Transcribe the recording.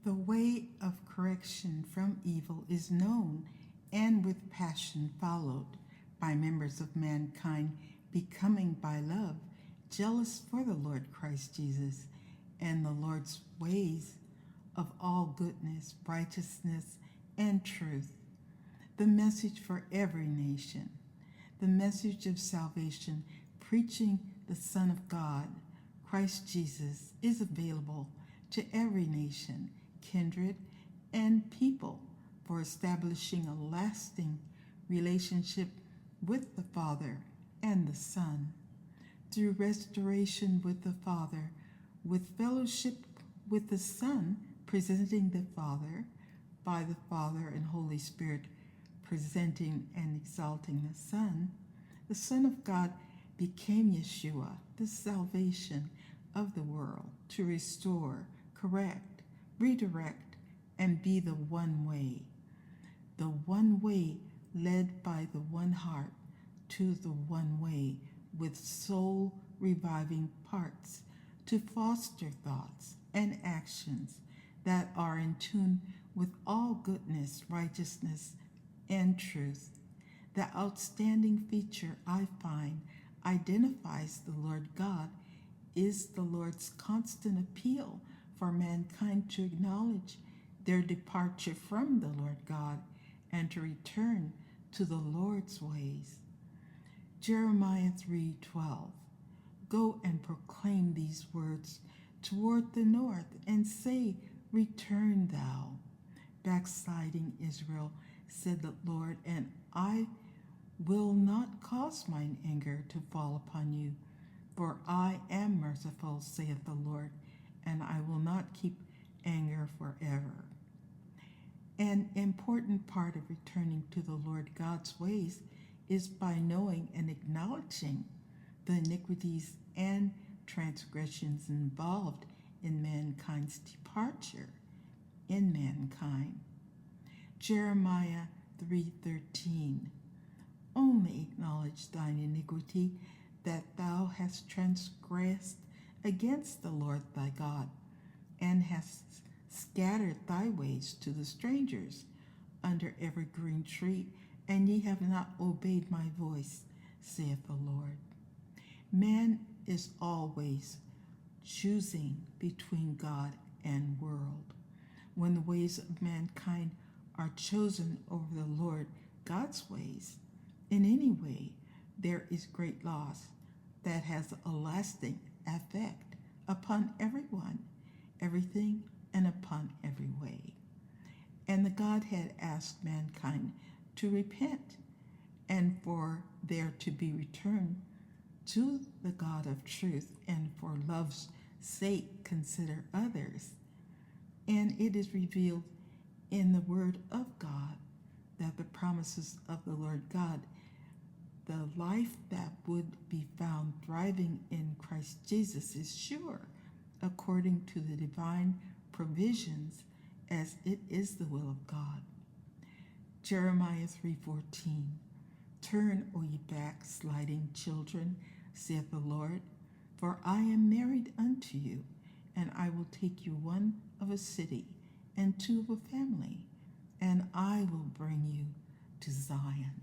The way of correction from evil is known and with passion followed by members of mankind, becoming by love jealous for the Lord Christ Jesus and the Lord's ways of all goodness, righteousness, and truth. The message for every nation, the message of salvation, preaching the Son of God, Christ Jesus, is available to every nation, kindred, and people for establishing a lasting relationship with the Father and the Son. Through restoration with the Father, with fellowship with the Son, presenting the Father, by the Father and Holy Spirit, presenting and exalting the Son of God became Yeshua, the salvation of the world, to restore, correct, redirect, and be the one way led by the one heart to the one way with soul reviving parts to foster thoughts and actions that are in tune with all goodness, righteousness, and truth. The outstanding feature I find identifies the Lord God is the Lord's constant appeal for mankind to acknowledge their departure from the Lord God and to return to the Lord's ways. Jeremiah 3:12. Go and proclaim these words toward the north and say, return thou. Backsliding Israel, said the Lord, and I will not cause mine anger to fall upon you, for I am merciful, saith the Lord, and I will not keep anger forever. An important part of returning to the Lord God's ways is by knowing and acknowledging the iniquities and transgressions involved in mankind's departure in mankind. Jeremiah 3:13. Only acknowledge thine iniquity, that thou hast transgressed against the Lord thy God, and hast scattered thy ways to the strangers under every green tree, and ye have not obeyed my voice, saith the Lord. Man is always choosing between God and world. When the ways of mankind are chosen over the Lord God's ways, in any way, there is great loss that has a lasting effect upon everyone, everything, and upon every way. And the Godhead asked mankind to repent and for there to be return to the God of truth, and for love's sake consider others. And it is revealed in the Word of God that the promises of the Lord God, the life that would be found thriving in Christ Jesus, is sure according to the divine provisions, as it is the will of God. Jeremiah 3:14. Turn, O ye backsliding children, saith the Lord, for I am married unto you, and I will take you one of a city and two of a family, and I will bring you to Zion.